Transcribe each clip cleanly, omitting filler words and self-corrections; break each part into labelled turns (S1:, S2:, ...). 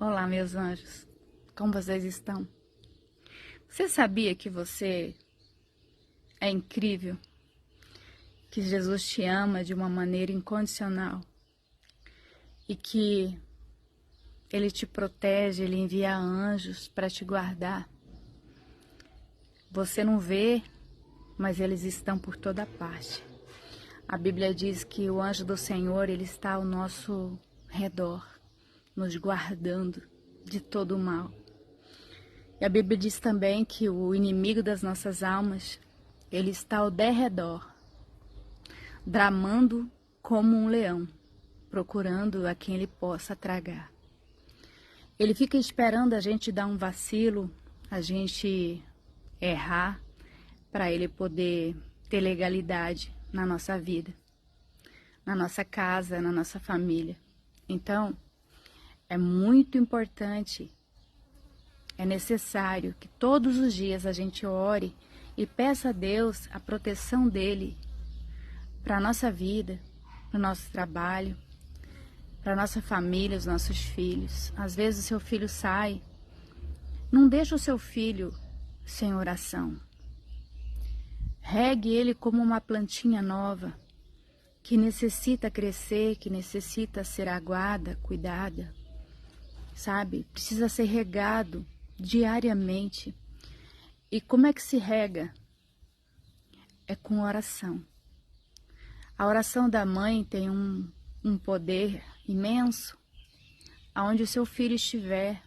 S1: Olá, meus anjos. Como vocês estão? Você sabia que você é incrível? Que Jesus te ama de uma maneira incondicional e que Ele te protege, Ele envia anjos para te guardar. Você não vê, mas eles estão por toda parte. A Bíblia diz que o anjo do Senhor, ele está ao nosso redor, nos guardando de todo o mal. E a Bíblia diz também que o inimigo das nossas almas, ele está ao derredor, bramando como um leão, procurando a quem ele possa tragar. Ele fica esperando a gente dar um vacilo, a gente errar, para ele poder ter legalidade na nossa vida, na nossa casa, na nossa família. Então, é muito importante, é necessário que todos os dias a gente ore e peça a Deus a proteção dele para a nossa vida, para o nosso trabalho, para a nossa família, os nossos filhos. Às vezes o seu filho sai, não deixa o seu filho sem oração. Regue ele como uma plantinha nova, que necessita crescer, que necessita ser aguada, cuidada, sabe? Precisa ser regado diariamente. E como é que se rega? É com oração. A oração da mãe tem um poder imenso. Aonde o seu filho estiver,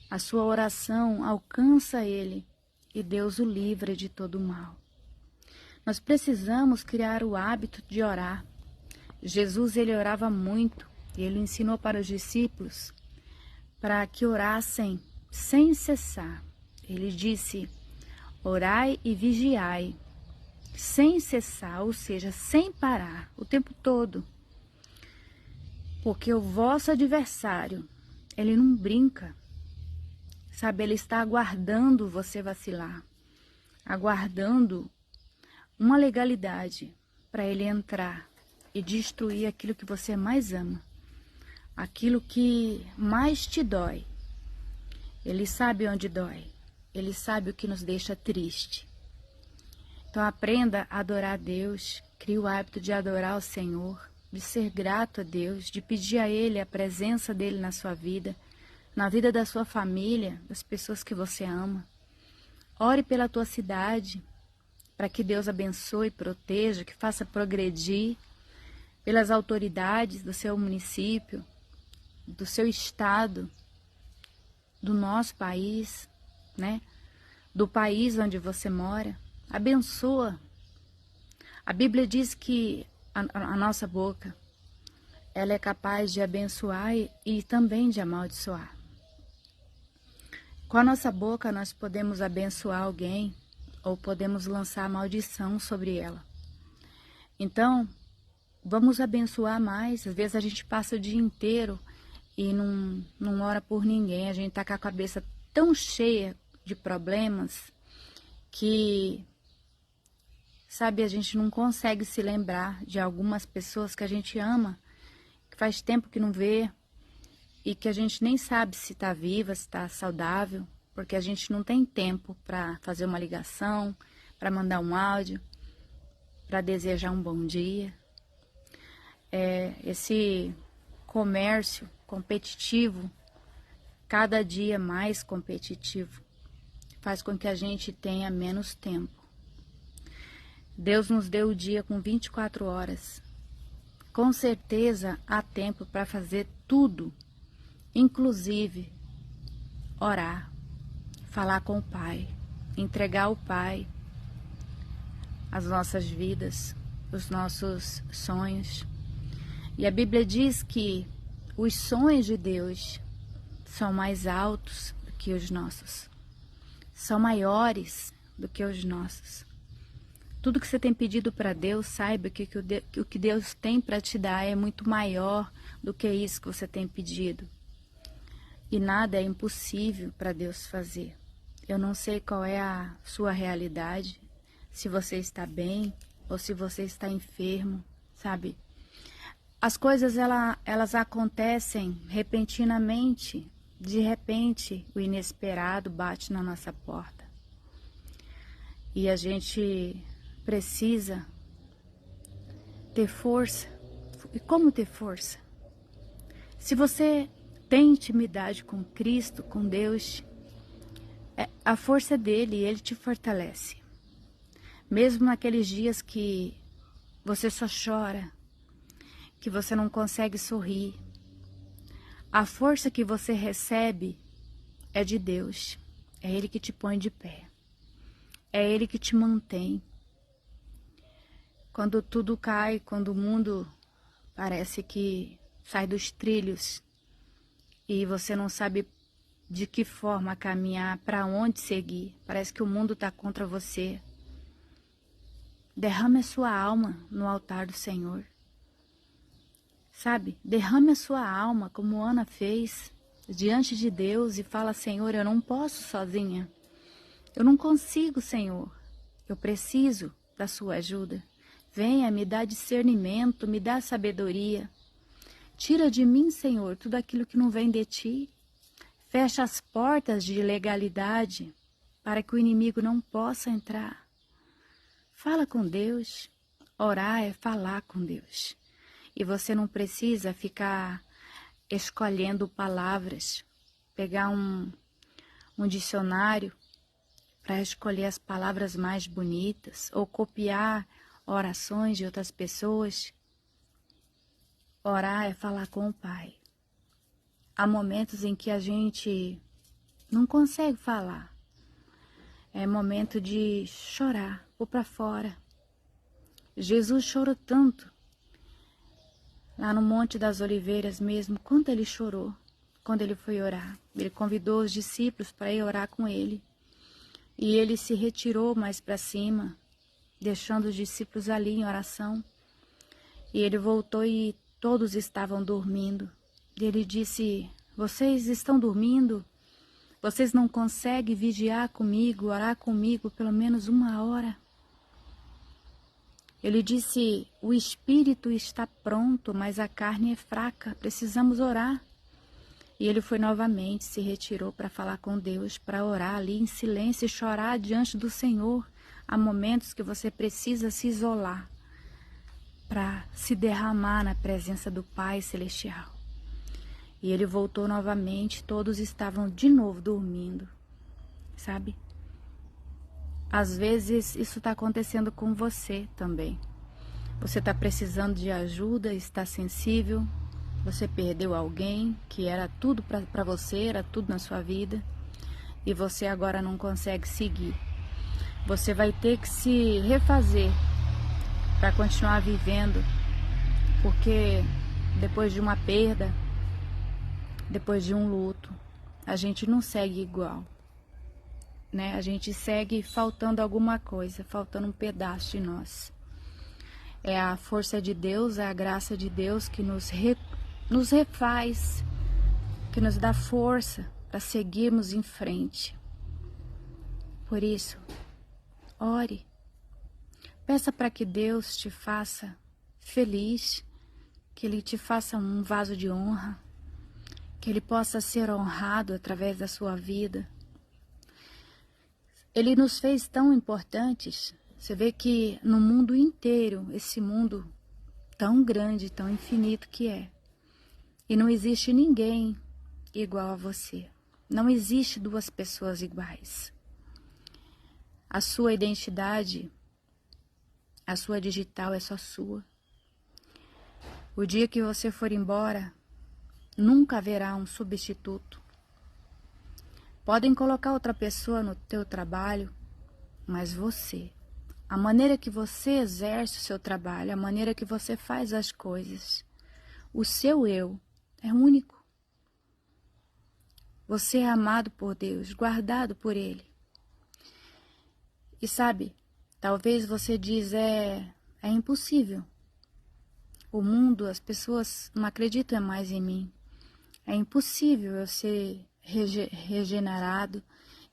S1: a sua oração alcança ele e Deus o livra de todo o mal. Nós precisamos criar o hábito de orar. Jesus, ele orava muito e ele ensinou para os discípulos para que orassem sem cessar. Ele disse: orai e vigiai, sem cessar, ou seja, sem parar, o tempo todo. Porque o vosso adversário, ele não brinca, sabe? Ele está aguardando você vacilar, aguardando uma legalidade para ele entrar e destruir aquilo que você mais ama, aquilo que mais te dói. Ele sabe onde dói, ele sabe o que nos deixa triste. Então aprenda a adorar a Deus, crie o hábito de adorar o Senhor, de ser grato a Deus, de pedir a Ele a presença dEle na sua vida, na vida da sua família, das pessoas que você ama. Ore pela tua cidade, para que Deus abençoe, proteja, que faça progredir, pelas autoridades do seu município, do seu estado, do nosso país, né? Do país onde você mora. Abençoa. A Bíblia diz que a nossa boca, ela é capaz de abençoar e também de amaldiçoar. Com a nossa boca nós podemos abençoar alguém ou podemos lançar maldição sobre ela. Então, vamos abençoar mais. Às vezes a gente passa o dia inteiro e não ora por ninguém. A gente está com a cabeça tão cheia de problemas que, sabe, a gente não consegue se lembrar de algumas pessoas que a gente ama, que faz tempo que não vê e que a gente nem sabe se está viva, se está saudável, porque a gente não tem tempo para fazer uma ligação, para mandar um áudio, para desejar um bom dia. Esse comércio competitivo, cada dia mais competitivo, faz com que a gente tenha menos tempo. Deus nos deu o dia com 24 horas. Com certeza há tempo para fazer tudo, inclusive orar, falar com o Pai, entregar ao Pai as nossas vidas, os nossos sonhos. E a Bíblia diz que os sonhos de Deus são mais altos do que os nossos, são maiores do que os nossos. Tudo que você tem pedido para Deus, saiba que o que Deus tem para te dar é muito maior do que isso que você tem pedido. E nada é impossível para Deus fazer. Eu não sei qual é a sua realidade, se você está bem ou se você está enfermo, sabe? As coisas elas acontecem repentinamente. De repente, o inesperado bate na nossa porta. E a gente precisa ter força. E como ter força? Se você tem intimidade com Cristo, com Deus, a força é dele, ele te fortalece. Mesmo naqueles dias que você só chora, que você não consegue sorrir, a força que você recebe é de Deus. É Ele que te põe de pé. É Ele que te mantém. Quando tudo cai, quando o mundo parece que sai dos trilhos e você não sabe de que forma caminhar, para onde seguir, parece que o mundo está contra você. Derrame a sua alma no altar do Senhor. Sabe, derrame a sua alma, como Ana fez, diante de Deus e fala: Senhor, eu não posso sozinha. Eu não consigo, Senhor. Eu preciso da sua ajuda. Venha, me dá discernimento, me dá sabedoria. Tira de mim, Senhor, tudo aquilo que não vem de ti. Fecha as portas de ilegalidade para que o inimigo não possa entrar. Fala com Deus. Orar é falar com Deus. E você não precisa ficar escolhendo palavras, pegar um dicionário para escolher as palavras mais bonitas ou copiar orações de outras pessoas. Orar é falar com o Pai. Há momentos em que a gente não consegue falar. É momento de chorar, pôr para fora. Jesus chorou tanto. Lá no Monte das Oliveiras mesmo, quanto ele chorou quando ele foi orar. Ele convidou os discípulos para ir orar com ele. E ele se retirou mais para cima, deixando os discípulos ali em oração. E ele voltou e todos estavam dormindo. E ele disse: vocês estão dormindo? Vocês não conseguem vigiar comigo, orar comigo pelo menos 1 hora? Ele disse: o espírito está pronto, mas a carne é fraca, precisamos orar. E ele foi novamente, se retirou para falar com Deus, para orar ali em silêncio e chorar diante do Senhor. Há momentos que você precisa se isolar para se derramar na presença do Pai Celestial. E ele voltou novamente, todos estavam de novo dormindo, sabe? Às vezes isso está acontecendo com você também. Você está precisando de ajuda, está sensível, você perdeu alguém que era tudo para você, era tudo na sua vida, e você agora não consegue seguir. Você vai ter que se refazer para continuar vivendo, porque depois de uma perda, depois de um luto, a gente não segue igual. Né? A gente segue faltando alguma coisa, faltando um pedaço de nós. É a força de Deus, é a graça de Deus que nos refaz, que nos dá força para seguirmos em frente. Por isso, ore. Peça para que Deus te faça feliz, que Ele te faça um vaso de honra, que Ele possa ser honrado através da sua vida. Ele nos fez tão importantes. Você vê que no mundo inteiro, esse mundo tão grande, tão infinito que é, e não existe ninguém igual a você. Não existe duas pessoas iguais. A sua identidade, a sua digital é só sua. O dia que você for embora, nunca haverá um substituto. Podem colocar outra pessoa no teu trabalho, mas você, a maneira que você exerce o seu trabalho, a maneira que você faz as coisas, o seu eu é único. Você é amado por Deus, guardado por Ele. E sabe, talvez você diz, é impossível. O mundo, as pessoas não acreditam mais em mim. É impossível eu ser regenerado,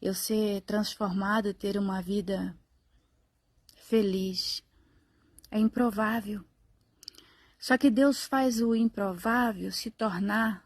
S1: eu ser transformado, ter uma vida feliz. É improvável. Só que Deus faz o improvável se tornar